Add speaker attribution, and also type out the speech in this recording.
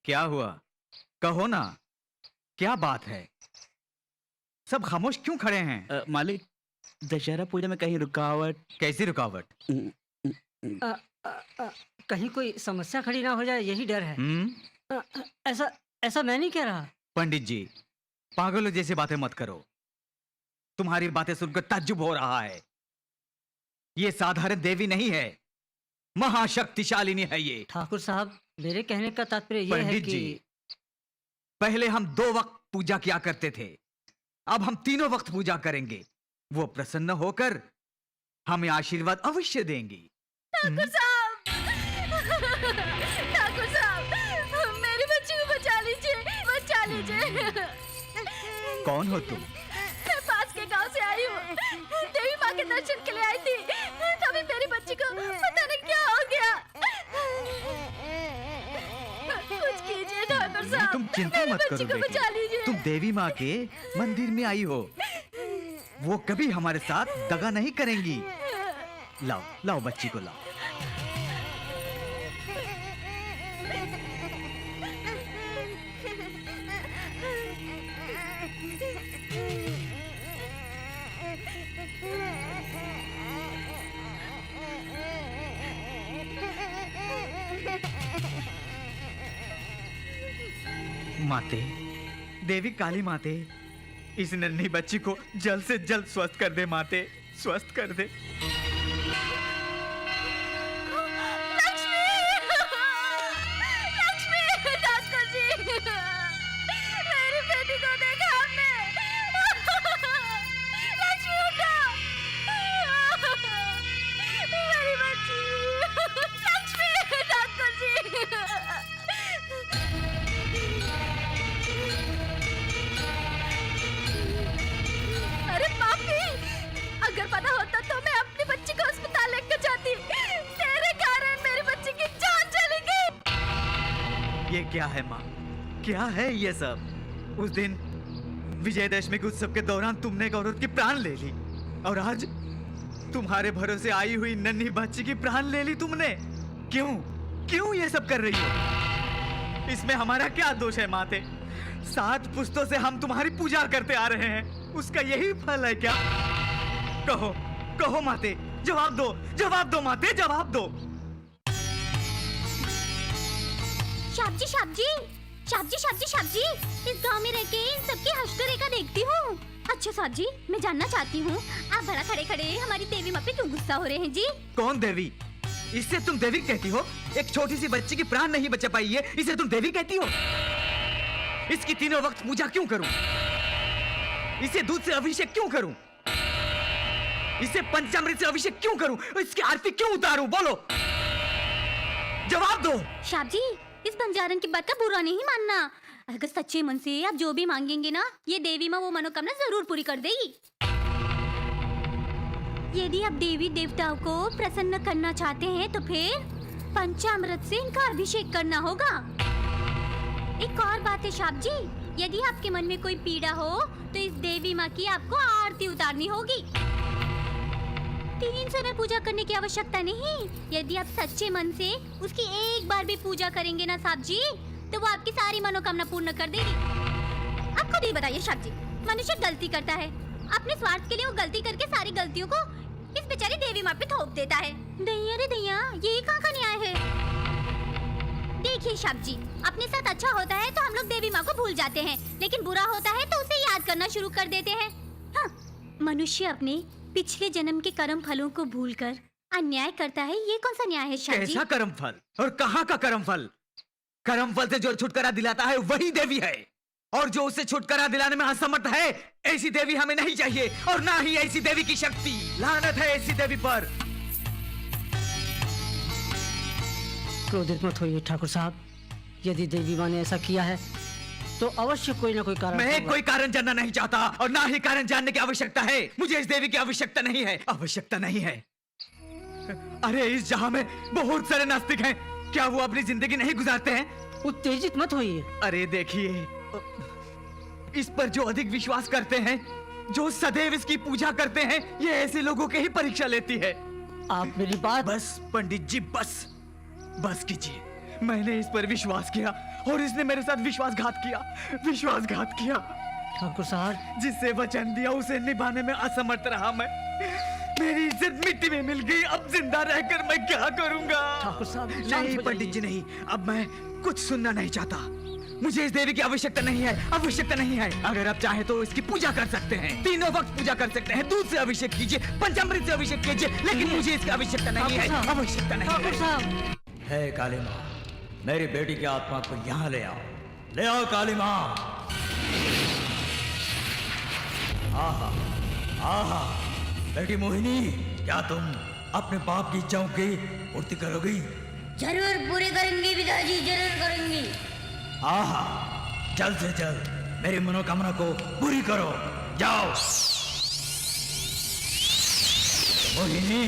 Speaker 1: क्या हुआ? कहो ना, क्या बात है? सब खामोश क्यों खड़े हैं?
Speaker 2: मालिक, दशहरा पूजा में कहीं रुकावट?
Speaker 1: कैसी रुकावट?
Speaker 3: अ, अ, अ, कहीं कोई समस्या खड़ी ना हो जाए, यही डर है। ऐसा ऐसा मैं नहीं कह रहा।
Speaker 1: पंडित जी, पागलों जैसी बातें मत करो। तुम्हारी बातें सुनकर ताज्जुब हो रहा है। ये साधारण देवी नहीं है, महाशक्तिशालिनी है ये।
Speaker 3: ठाकुर साहब, मेरे कहने का तात्पर्य ये है
Speaker 1: पंडित
Speaker 3: कि
Speaker 1: जी, पहले हम 2 वक्त पूजा किया करते थे, अब हम 3 वक्त पूजा करेंगे। वो प्रसन्न होकर हमें आशीर्वाद अवश्य देंगी।
Speaker 4: ठाकुर साहब, ठाकुर साहब, मेरी बच्ची को बचा लीजिए, बचा लीजिए।
Speaker 1: कौन हो तुम?
Speaker 4: मैं पास के गांव से आई हूँ, देवी माँ के दर्शन के लिए आई थी, तभी मेरी बच्ची को पता नहीं क्या हो गया। कुछ कीजिए ठाकुर साहब,
Speaker 1: तुम चिंता
Speaker 4: मेरी
Speaker 1: मत
Speaker 4: बच्ची
Speaker 1: करो
Speaker 4: को बचा
Speaker 1: बेटी।
Speaker 4: लीजिए।
Speaker 1: तुम देवी माँ के मंदिर में आई हो, वो कभी हमारे साथ दगा नहीं करेंगी। लाओ लाओ बच्ची को लाओ। माते, देवी काली माते, इस नन्ही बच्ची को जल्द से जल्द स्वस्थ कर दे माते, स्वस्थ कर दे।
Speaker 4: लक्ष्मी, लक्ष्मी, ठाकुर जी, मेरी बेटी को देखा हमने। लक्ष्मी उठो, मेरी बच्ची, लक्ष्मी, ठाकुर जी। अरे पापी, अगर पता होता तो मैं अपनी बच्ची को अस्पताल लेकर जाती। तेरे कारण मेरी बच्ची की जान चली गई।
Speaker 1: ये क्या है माँ? क्या है ये सब? उस दिन विजयदशमी के उत्सव के दौरान तुमने एक औरत की प्राण ले ली, और आज तुम्हारे भरोसे आई हुई नन्ही बच्ची की प्राण ले ली तुमने। क्यों? क्यों ये सब कर रही हो? इसमें हमारा क्या दोष है माते? 7 पुश्तों से हम तुम्हारी पूजा करते आ रहे हैं, उसका यही फल है क्या? कहो कहो माते, जवाब दो, जवाब दो माते, जवाब दो।
Speaker 4: शाबजी, शाबजी, शाबजी, शाबजी, शाबजी, इस गांव में रह के इन सबकी हश्र रेखा देखती हूँ। अच्छा साहब जी, मैं जानना चाहती हूँ, आप बड़ा खड़े खड़े हमारी देवी माँ पे क्यों गुस्सा हो रहे हैं जी?
Speaker 1: कौन देवी? इससे तुम देवी कहती हो? एक छोटी सी बच्ची की प्राण नहीं बचा पाई है, इसे तुम देवी कहती हो? इसकी 3 वक्त पूजा क्यों करूं? इसे दूध से अभिषेक क्यों करूं? इसे पंचामृत से अभिषेक क्यों करूं? इसकी आरती क्यों उतारूं? बोलो, जवाब दो।
Speaker 4: शाब जी, इस बंजारन की बात का बुरा नहीं मानना। अगर सच्चे मन से आप जो भी मांगेंगे ना, ये देवी माँ वो मनोकामना जरूर पूरी कर देगी। यदि आप देवी देवताओं को प्रसन्न करना चाहते हैं तो फिर पंचामृत से इनका अभिषेक करना होगा। एक और बात है शाब जी, यदि आपके मन में कोई पीड़ा हो तो इस देवी माँ की आपको आरती उतारनी होगी। 3 समय पूजा करने की आवश्यकता नहीं। यदि आप सच्चे मन से उसकी एक बार भी पूजा करेंगे ना साहब जी, तो वो आपकी सारी मनोकामना पूर्ण कर देगी। आप खुद ही बताइए साहब जी, मनुष्य गलती करता है, अपने स्वार्थ के लिए वो गलती करके सारी गलतियों को इस बेचारी देवी माँ पे थोप देता है। दैया रे दैया, ये कहाँ का न्याय है? देखिए साहब जी, अपने साथ अच्छा होता है तो हम लोग देवी माँ को भूल जाते हैं, लेकिन बुरा होता है तो उसे याद करना शुरू कर देते हैं। हाँ, मनुष्य अपने पिछले जन्म के कर्म फलों को भूलकर अन्याय करता है, ये कौन सा न्याय है शाह जी?
Speaker 1: कैसा कर्म फल और कहाँ का कर्म फल? कर्म फल से जो छुटकारा दिलाता है वही देवी है, और जो उसे छुटकारा दिलाने में असमर्थ है, ऐसी देवी हमें नहीं चाहिए, और ना ही ऐसी देवी की शक्ति। लानत है ऐसी देवी पर।
Speaker 3: क्रोधित मत होइए ठाकुर साहब, यदि देवी माँ ने ऐसा किया है तो अवश्य कोई ना कोई कारण
Speaker 1: मैं
Speaker 3: होगा।
Speaker 1: कोई कारण जानना नहीं चाहता, और ना ही कारण जानने की आवश्यकता है। मुझे इस देवी की आवश्यकता नहीं है, आवश्यकता नहीं है। अरे इस जहां में बहुत सारे नास्तिक हैं, क्या वो अपनी जिंदगी नहीं गुजारते हैं?
Speaker 3: उत्तेजित मत होइए।
Speaker 1: अरे देखिए, इस पर जो अधिक विश्वास करते हैं, जो सदैव इसकी पूजा करते हैं, ये ऐसे लोगों की ही परीक्षा लेती है।
Speaker 3: आप मेरी बात
Speaker 1: बस पंडित जी, बस कीजिए। मैंने इस पर विश्वास किया और इसने मेरे साथ विश्वासघात किया।
Speaker 3: ठाकुर साहब,
Speaker 1: जिससे वचन दिया उसे निभाने में असमर्थ रहा मैं। मेरी इज्जत मिट्टी में मिल गई। अब जिंदा रहकर मैं क्या करूंगा?
Speaker 3: ठाकुर साहब, शांत
Speaker 1: नहीं
Speaker 3: हो
Speaker 1: पंडित जी,
Speaker 3: जाइए।
Speaker 1: नहीं। अब मैं कुछ सुनना नहीं चाहता। मुझे इस देवी की आवश्यकता नहीं है। अगर आप चाहे तो इसकी पूजा कर सकते हैं, 3 वक्त पूजा कर सकते हैं। दूध से अभिषेक कीजिए, पंचामृत से अभिषेक कीजिए, लेकिन मुझे इसकी आवश्यकता नहीं है। आवश्यकता नहीं
Speaker 3: ठाकुर
Speaker 1: है।
Speaker 3: साहब,
Speaker 5: है काली माँ, मेरी बेटी की आत्मा को यहाँ ले आओ काली माँ। आहा, बेटी मोहिनी, क्या तुम अपने बाप की इच्छाओं की पूर्ति करोगी?
Speaker 4: जरूर पूरी करेंगी पिताजी, जरूर करेंगी।
Speaker 5: आहा, जल्द से जल्द मेरी मनोकामना को पूरी करो। जाओ मोहिनी।